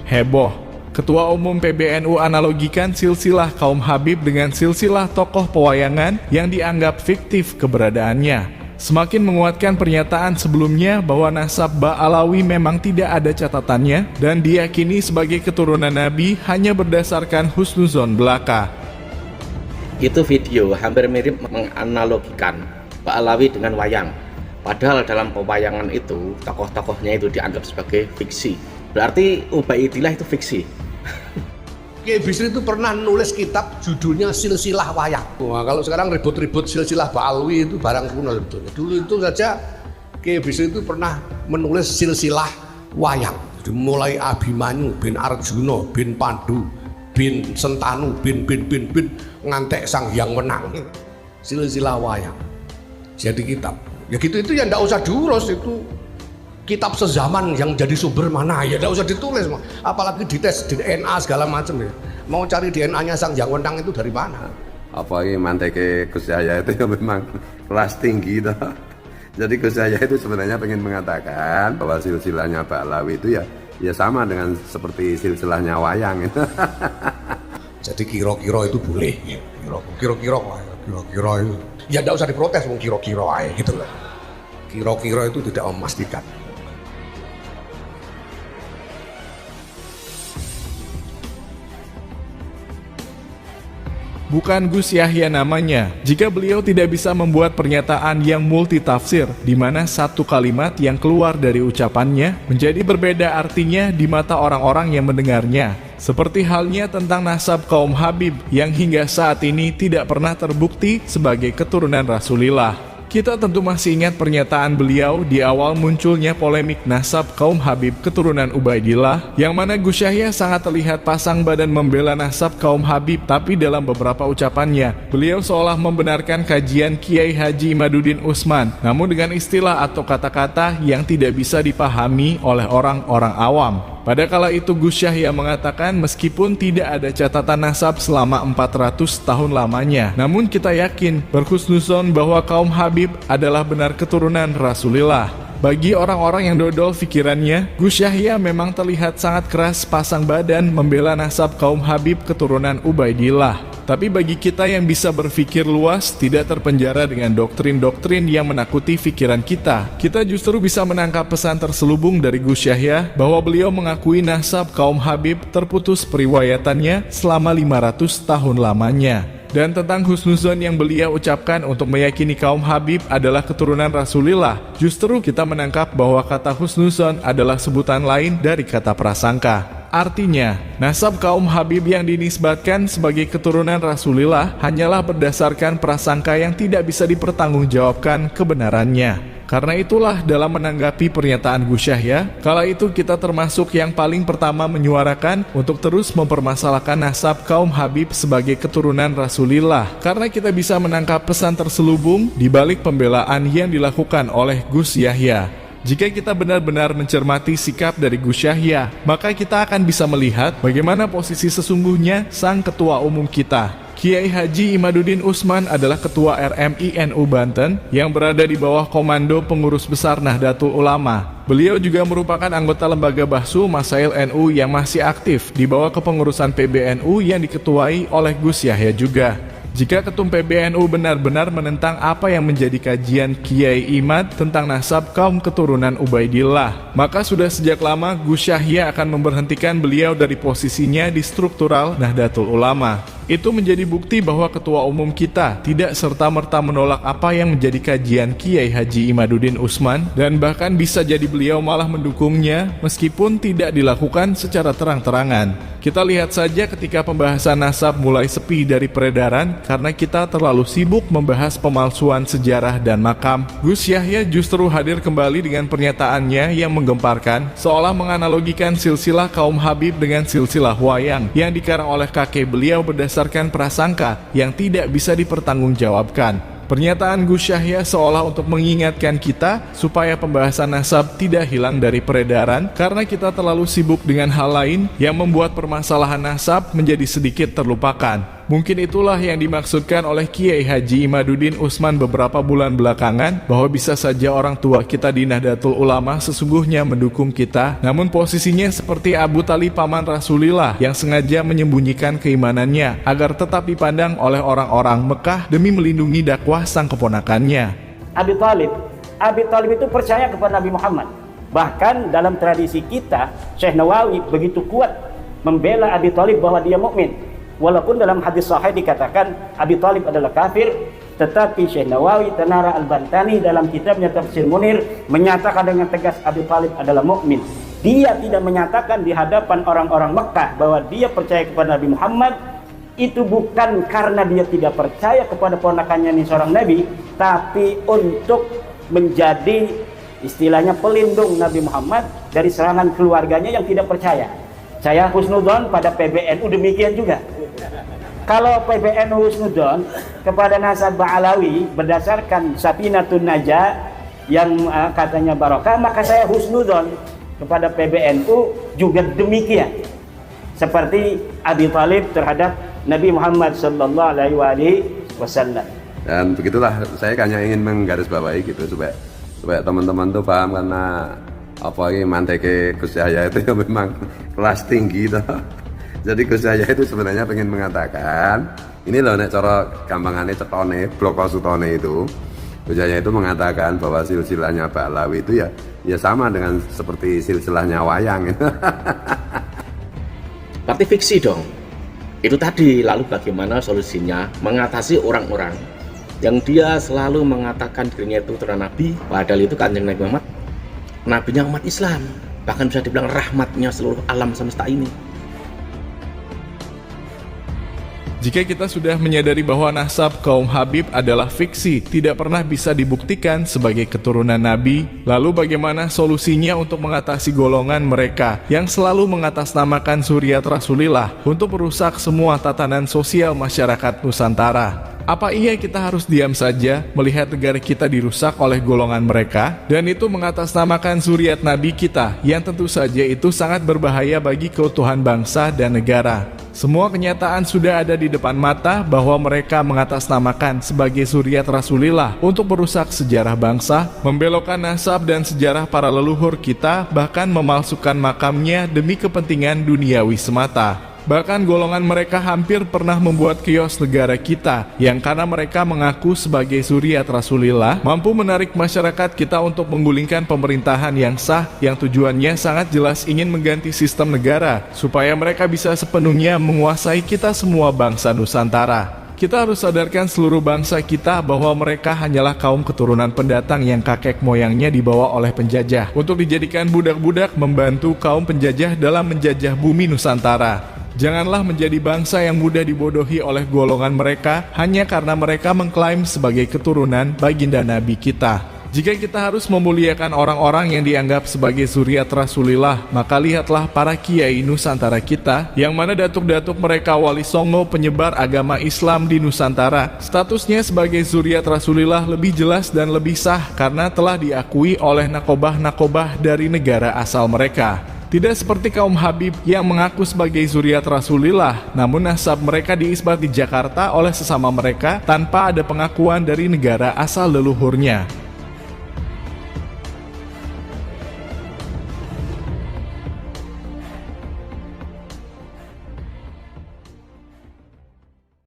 heboh. Ketua Umum PBNU analogikan silsilah kaum Habib dengan silsilah tokoh pewayangan yang dianggap fiktif keberadaannya. Semakin menguatkan pernyataan sebelumnya bahwa nasab Ba'alawi memang tidak ada catatannya dan diyakini sebagai keturunan Nabi hanya berdasarkan husnuzon belaka. Itu video hampir mirip menganalogikan Ba'alawi dengan wayang. Padahal dalam pewayangan itu tokoh-tokohnya itu dianggap sebagai fiksi. Berarti Ubaidillah itu fiksi. Kiai Bisri itu pernah nulis kitab judulnya Silsilah Wayang. Wah, kalau sekarang ribut-ribut silsilah Ba'alawi itu barang kuno sebetulnya. Dulu itu saja Kiai Bisri itu pernah menulis silsilah wayang. Jadi mulai Abimanyu bin Arjuna bin Pandu bin Sentanu bin ngantek Sang Hyang Wenang. Silsilah wayang. Jadi kitab. Ya gitu itu ya ndak usah diurus, itu kitab sezaman yang jadi sumber mana ya tidak usah ditulis, apalagi dites di DNA segala macam ya. Mau cari DNA-nya Sang Hyang Wenang itu dari mana? Apa ini manteke Gus Yahya itu ya memang kelas tinggi toh. Jadi Gus Yahya itu sebenarnya pengen mengatakan bahwa silsilahnya Ba'alawi itu ya sama dengan seperti silsilahnya wayang itu. Jadi kira-kira itu boleh ya. Kira-kira itu ya tidak usah diprotes, mau kira-kira aja gitu loh. Kira-kira itu tidak memastikan. Bukan Gus Yahya namanya, jika beliau tidak bisa membuat pernyataan yang multitafsir, di mana satu kalimat yang keluar dari ucapannya menjadi berbeda artinya di mata orang-orang yang mendengarnya. Seperti halnya tentang nasab kaum Habib yang hingga saat ini tidak pernah terbukti sebagai keturunan Rasulullah. Kita tentu masih ingat pernyataan beliau di awal munculnya polemik nasab kaum Habib keturunan Ubaidillah, yang mana Gus Yahya sangat terlihat pasang badan membela nasab kaum Habib, tapi dalam beberapa ucapannya, beliau seolah membenarkan kajian Kiai Haji Imaduddin Utsman, namun dengan istilah atau kata-kata yang tidak bisa dipahami oleh orang-orang awam. Pada kala itu Gus Yahya mengatakan meskipun tidak ada catatan nasab selama 400 tahun lamanya, namun kita yakin berhusnuzon bahwa kaum Habib adalah benar keturunan Rasulullah. Bagi orang-orang yang dodol pikirannya, Gus Yahya memang terlihat sangat keras pasang badan membela nasab kaum Habib keturunan Ubaidillah. Tapi bagi kita yang bisa berpikir luas, tidak terpenjara dengan doktrin-doktrin yang menakuti pikiran kita justru bisa menangkap pesan terselubung dari Gus Yahya bahwa beliau mengakui nasab kaum Habib terputus periwayatannya selama 500 tahun lamanya. Dan tentang husnuzon yang beliau ucapkan untuk meyakini kaum Habib adalah keturunan Rasulullah, justru kita menangkap bahwa kata husnuzon adalah sebutan lain dari kata prasangka. Artinya, nasab kaum Habib yang dinisbatkan sebagai keturunan Rasulullah hanyalah berdasarkan prasangka yang tidak bisa dipertanggungjawabkan kebenarannya. Karena itulah dalam menanggapi pernyataan Gus Yahya, kala itu kita termasuk yang paling pertama menyuarakan untuk terus mempermasalahkan nasab kaum Habib sebagai keturunan Rasulullah, karena kita bisa menangkap pesan terselubung di balik pembelaan yang dilakukan oleh Gus Yahya. Jika kita benar-benar mencermati sikap dari Gus Yahya, maka kita akan bisa melihat bagaimana posisi sesungguhnya sang ketua umum kita. Kiai Haji Imaduddin Utsman adalah ketua RMI NU Banten yang berada di bawah komando pengurus besar Nahdlatul Ulama. Beliau juga merupakan anggota lembaga Bahsu Masail NU yang masih aktif di bawah kepengurusan PBNU yang diketuai oleh Gus Yahya juga. Jika Ketum PBNU benar-benar menentang apa yang menjadi kajian Kiai Imad tentang nasab kaum keturunan Ubaidillah, maka sudah sejak lama Gus Yahya akan memberhentikan beliau dari posisinya di struktural Nahdlatul Ulama. Itu menjadi bukti bahwa ketua umum kita tidak serta-merta menolak apa yang menjadi kajian Kiai Haji Imaduddin Utsman, dan bahkan bisa jadi beliau malah mendukungnya meskipun tidak dilakukan secara terang-terangan. Kita lihat saja ketika pembahasan nasab mulai sepi dari peredaran karena kita terlalu sibuk membahas pemalsuan sejarah dan makam. Gus Yahya justru hadir kembali dengan pernyataannya yang menggemparkan, seolah menganalogikan silsilah kaum Habib dengan silsilah wayang yang dikarang oleh kakek beliau berdasarkan prasangka yang tidak bisa dipertanggungjawabkan. Pernyataan Gus Yahya seolah untuk mengingatkan kita supaya pembahasan nasab tidak hilang dari peredaran karena kita terlalu sibuk dengan hal lain yang membuat permasalahan nasab menjadi sedikit terlupakan. Mungkin itulah yang dimaksudkan oleh Kiai Haji Imaduddin Utsman beberapa bulan belakangan, bahwa bisa saja orang tua kita di Nahdlatul Ulama sesungguhnya mendukung kita, namun posisinya seperti Abu Thalib paman Rasulillah yang sengaja menyembunyikan keimanannya agar tetap dipandang oleh orang-orang Mekah demi melindungi dakwah sang keponakannya. Abi Thalib itu percaya kepada Nabi Muhammad. Bahkan dalam tradisi kita, Syekh Nawawi begitu kuat membela Abi Thalib bahwa dia mukmin. Walaupun dalam hadis sahih dikatakan Abi Thalib adalah kafir, tetapi Syekh Nawawi Tanara Al-Bantani dalam kitabnya Tafsir Munir menyatakan dengan tegas Abi Thalib adalah mukmin. Dia tidak menyatakan di hadapan orang-orang Mekah bahwa dia percaya kepada Nabi Muhammad. Itu bukan karena dia tidak percaya kepada ponakannya ini seorang nabi, tapi untuk menjadi istilahnya pelindung Nabi Muhammad dari serangan keluarganya yang tidak percaya. Saya husnudzon pada PBNU demikian juga. Kalau PBNU husnudzon kepada nasab Ba'alawi berdasarkan Safinatun Najah yang katanya barokah, maka saya husnudzon kepada PBNU juga demikian. Seperti Abi Thalib terhadap Nabi Muhammad sallallahu alaihi wasallam. Dan begitulah, saya hanya ingin menggarisbawahi gitu supaya teman-teman tuh paham, karena apa ini manteke Gus Yahya itu ya memang kelas tinggi toh. Jadi Gus Yahya itu sebenarnya pengen mengatakan, ini loh nek cara gampangane cetone blok sutone itu, Gus Yahya itu mengatakan bahwa silsilahnya Ba'alawi itu ya sama dengan seperti silsilahnya wayang. Berarti fiksi dong. Itu tadi, lalu bagaimana solusinya mengatasi orang-orang yang dia selalu mengatakan dirinya itu keturunan Nabi, padahal itu Kanjeng Nabi Muhammad nabinya umat Islam, bahkan bisa dibilang rahmatnya seluruh alam semesta ini. Jika kita sudah menyadari bahwa nasab kaum Habib adalah fiksi, tidak pernah bisa dibuktikan sebagai keturunan Nabi, lalu bagaimana solusinya untuk mengatasi golongan mereka yang selalu mengatasnamakan zuriat Rasulillah untuk merusak semua tatanan sosial masyarakat Nusantara? Apa iya kita harus diam saja melihat negara kita dirusak oleh golongan mereka, dan itu mengatasnamakan zuriat Nabi kita, yang tentu saja itu sangat berbahaya bagi keutuhan bangsa dan negara? Semua kenyataan sudah ada di depan mata bahwa mereka mengatasnamakan sebagai zuriat Rasulillah untuk merusak sejarah bangsa, membelokkan nasab dan sejarah para leluhur kita, bahkan memalsukan makamnya demi kepentingan duniawi semata. Bahkan golongan mereka hampir pernah membuat kios negara kita, yang karena mereka mengaku sebagai zuriat Rasulillah, mampu menarik masyarakat kita untuk menggulingkan pemerintahan yang sah, yang tujuannya sangat jelas ingin mengganti sistem negara, supaya mereka bisa sepenuhnya menguasai kita semua bangsa Nusantara. Kita harus sadarkan seluruh bangsa kita bahwa mereka hanyalah kaum keturunan pendatang yang kakek moyangnya dibawa oleh penjajah untuk dijadikan budak-budak membantu kaum penjajah dalam menjajah bumi Nusantara. Janganlah menjadi bangsa yang mudah dibodohi oleh golongan mereka hanya karena mereka mengklaim sebagai keturunan baginda Nabi kita. Jika kita harus memuliakan orang-orang yang dianggap sebagai zuriat Rasulillah, maka lihatlah para kiai Nusantara kita, yang mana datuk-datuk mereka wali songo penyebar agama Islam di Nusantara. Statusnya sebagai zuriat Rasulillah lebih jelas dan lebih sah karena telah diakui oleh nakobah-nakobah dari negara asal mereka. Tidak seperti kaum Habib yang mengaku sebagai zuriat Rasulillah, namun nasab mereka diisbat di Jakarta oleh sesama mereka tanpa ada pengakuan dari negara asal leluhurnya.